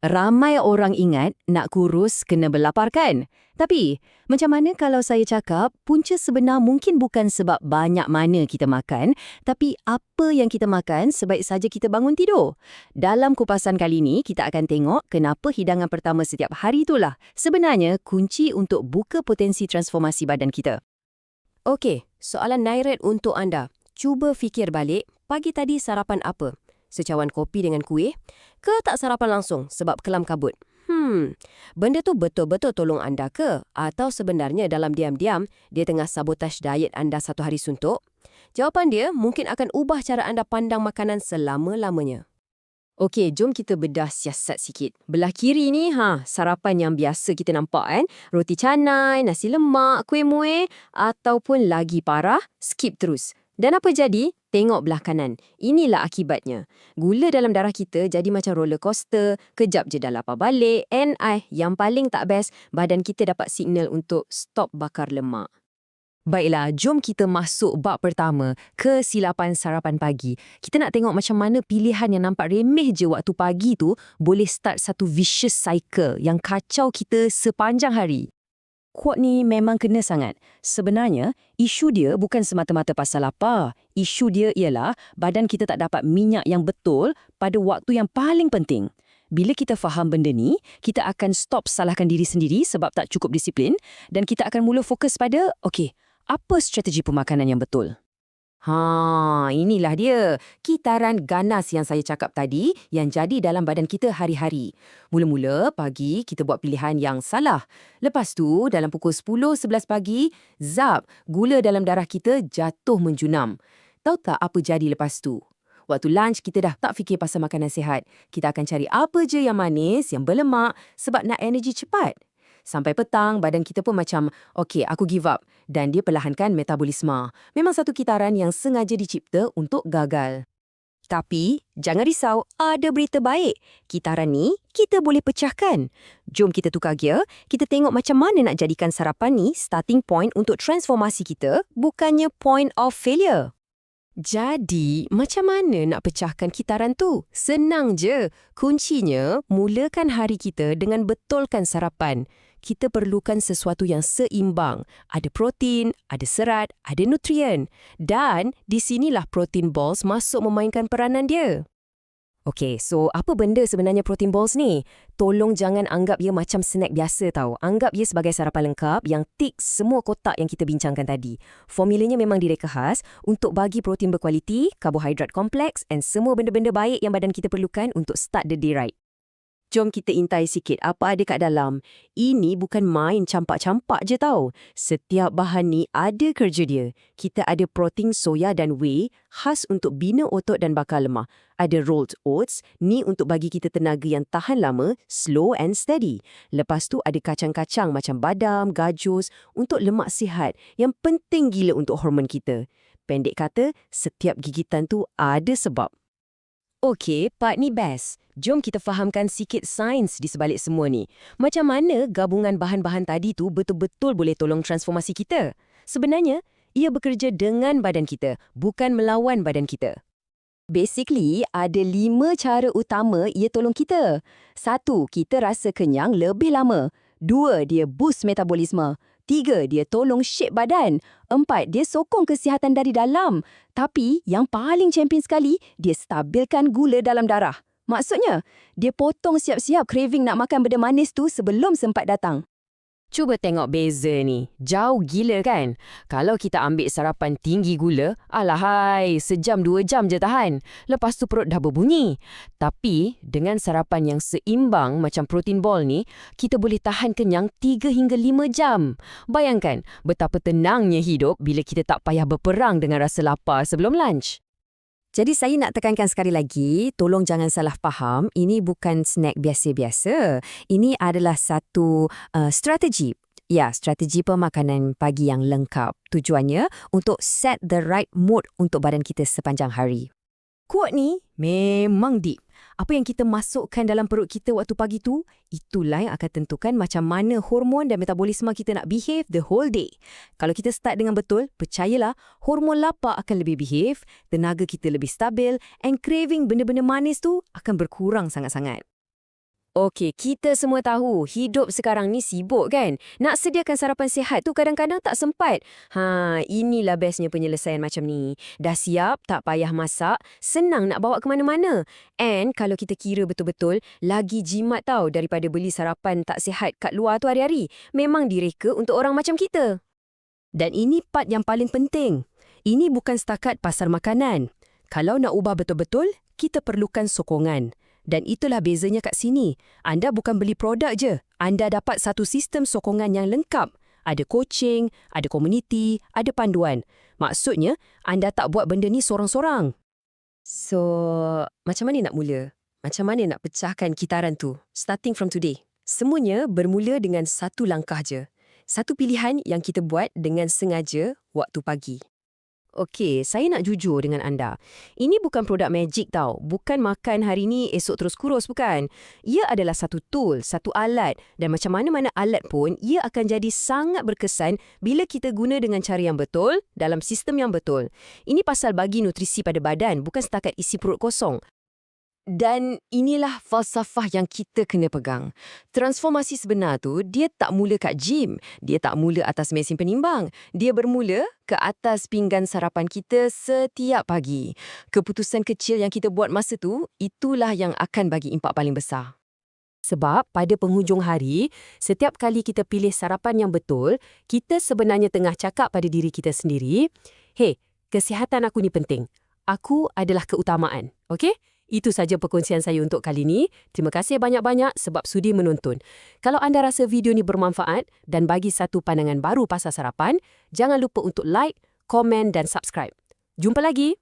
Ramai orang ingat nak kurus kena berlapar kan? Tapi, macam mana kalau saya cakap punca sebenar mungkin bukan sebab banyak mana kita makan, tapi apa yang kita makan sebaik saja kita bangun tidur? Dalam kupasan kali ini, kita akan tengok kenapa hidangan pertama setiap hari itulah sebenarnya kunci untuk buka potensi transformasi badan kita. Okey, soalan Nairat untuk anda. Cuba fikir balik, pagi tadi sarapan apa? Secawan kopi dengan kuih? Ke tak sarapan langsung sebab kelam kabut? Benda tu betul-betul tolong anda ke? Atau sebenarnya dalam diam-diam, dia tengah sabotaj diet anda satu hari suntuk? Jawapan dia mungkin akan ubah cara anda pandang makanan selama-lamanya. Okey, jom kita bedah siasat sikit. Belah kiri ni, sarapan yang biasa kita nampak kan? Roti canai, nasi lemak, kuih muih, ataupun lagi parah, skip terus. Dan apa jadi? Tengok belah kanan. Inilah akibatnya. Gula dalam darah kita jadi macam roller coaster, kejap je dah lapar balik, and yang paling tak best, badan kita dapat signal untuk stop bakar lemak. Baiklah, jom kita masuk bab pertama, kesilapan sarapan pagi. Kita nak tengok macam mana pilihan yang nampak remeh je waktu pagi tu boleh start satu vicious cycle yang kacau kita sepanjang hari. Quote ni memang kena sangat. Sebenarnya, isu dia bukan semata-mata pasal lapar. Isu dia ialah badan kita tak dapat minyak yang betul pada waktu yang paling penting. Bila kita faham benda ni, kita akan stop salahkan diri sendiri sebab tak cukup disiplin dan kita akan mula fokus pada, okey, apa strategi pemakanan yang betul? Inilah dia. Kitaran ganas yang saya cakap tadi yang jadi dalam badan kita hari-hari. Mula-mula pagi kita buat pilihan yang salah. Lepas tu dalam pukul 10-11 pagi, gula dalam darah kita jatuh menjunam. Tahu tak apa jadi lepas tu? Waktu lunch kita dah tak fikir pasal makanan sihat. Kita akan cari apa je yang manis, yang berlemak sebab nak energi cepat. Sampai petang, badan kita pun macam, okey, aku give up. Dan dia perlahankan metabolisme. Memang satu kitaran yang sengaja dicipta untuk gagal. Tapi, jangan risau, ada berita baik. Kitaran ni, kita boleh pecahkan. Jom kita tukar gear, kita tengok macam mana nak jadikan sarapan ni starting point untuk transformasi kita, bukannya point of failure. Jadi, macam mana nak pecahkan kitaran tu? Senang je. Kuncinya, mulakan hari kita dengan betulkan sarapan. Kita perlukan sesuatu yang seimbang. Ada protein, ada serat, ada nutrien. Dan di sinilah protein balls masuk memainkan peranan dia. Okey, so apa benda sebenarnya protein balls ni? Tolong jangan anggap ia macam snack biasa tau. Anggap ia sebagai sarapan lengkap yang tik semua kotak yang kita bincangkan tadi. Formulanya memang direka khas untuk bagi protein berkualiti, karbohidrat kompleks dan semua benda-benda baik yang badan kita perlukan untuk start the day right. Jom kita intai sikit apa ada kat dalam. Ini bukan main campak-campak je tau. Setiap bahan ni ada kerja dia. Kita ada protein soya dan whey khas untuk bina otot dan bakar lemak. Ada rolled oats, ni untuk bagi kita tenaga yang tahan lama, slow and steady. Lepas tu ada kacang-kacang macam badam, gajus untuk lemak sihat yang penting gila untuk hormon kita. Pendek kata, setiap gigitan tu ada sebab. Okey, part ni best. Jom kita fahamkan sikit sains di sebalik semua ni. Macam mana gabungan bahan-bahan tadi tu betul-betul boleh tolong transformasi kita? Sebenarnya, ia bekerja dengan badan kita, bukan melawan badan kita. Basically, ada 5 cara utama ia tolong kita. 1, kita rasa kenyang lebih lama. 2, dia boost metabolisme. 3, dia tolong shape badan. 4, dia sokong kesihatan dari dalam. Tapi, yang paling champion sekali, dia stabilkan gula dalam darah. Maksudnya, dia potong siap-siap craving nak makan benda manis tu sebelum sempat datang. Cuba tengok beza ni. Jauh gila kan? Kalau kita ambil sarapan tinggi gula, alahai, sejam 2 jam je tahan. Lepas tu perut dah berbunyi. Tapi, dengan sarapan yang seimbang macam protein ball ni, kita boleh tahan kenyang 3 hingga 5 jam. Bayangkan betapa tenangnya hidup bila kita tak payah berperang dengan rasa lapar sebelum lunch. Jadi saya nak tekankan sekali lagi, tolong jangan salah faham, ini bukan snack biasa-biasa. Ini adalah satu strategi. Ya, strategi pemakanan pagi yang lengkap. Tujuannya untuk set the right mood untuk badan kita sepanjang hari. Quote ni memang deep. Apa yang kita masukkan dalam perut kita waktu pagi tu, itulah yang akan tentukan macam mana hormon dan metabolisme kita nak behave the whole day. Kalau kita start dengan betul, percayalah, hormon lapar akan lebih behave, tenaga kita lebih stabil, and craving benda-benda manis tu akan berkurang sangat-sangat. Okey, kita semua tahu hidup sekarang ni sibuk kan? Nak sediakan sarapan sihat tu kadang-kadang tak sempat. Inilah bestnya penyelesaian macam ni. Dah siap, tak payah masak, senang nak bawa ke mana-mana. And kalau kita kira betul-betul, lagi jimat tau daripada beli sarapan tak sihat kat luar tu hari-hari. Memang direka untuk orang macam kita. Dan ini part yang paling penting. Ini bukan setakat pasar makanan. Kalau nak ubah betul-betul, kita perlukan sokongan. Dan itulah bezanya kat sini. Anda bukan beli produk je. Anda dapat satu sistem sokongan yang lengkap. Ada coaching, ada komuniti, ada panduan. Maksudnya, anda tak buat benda ni sorang-sorang. So, macam mana nak mula? Macam mana nak pecahkan kitaran tu? Starting from today. Semuanya bermula dengan satu langkah je. Satu pilihan yang kita buat dengan sengaja waktu pagi. Okey, saya nak jujur dengan anda. Ini bukan produk magic tau. Bukan makan hari ni, esok terus kurus, bukan. Ia adalah satu tool, satu alat. Dan macam mana-mana alat pun, ia akan jadi sangat berkesan bila kita guna dengan cara yang betul, dalam sistem yang betul. Ini pasal bagi nutrisi pada badan, bukan setakat isi perut kosong. Dan inilah falsafah yang kita kena pegang. Transformasi sebenar tu, dia tak mula kat gym. Dia tak mula atas mesin penimbang. Dia bermula ke atas pinggan sarapan kita setiap pagi. Keputusan kecil yang kita buat masa tu, itulah yang akan bagi impak paling besar. Sebab pada penghujung hari, setiap kali kita pilih sarapan yang betul, kita sebenarnya tengah cakap pada diri kita sendiri, "Hey, kesihatan aku ni penting. Aku adalah keutamaan." Okey? Itu saja perkongsian saya untuk kali ini. Terima kasih banyak-banyak sebab sudi menonton. Kalau anda rasa video ni bermanfaat dan bagi satu pandangan baru pasal sarapan, jangan lupa untuk like, komen dan subscribe. Jumpa lagi!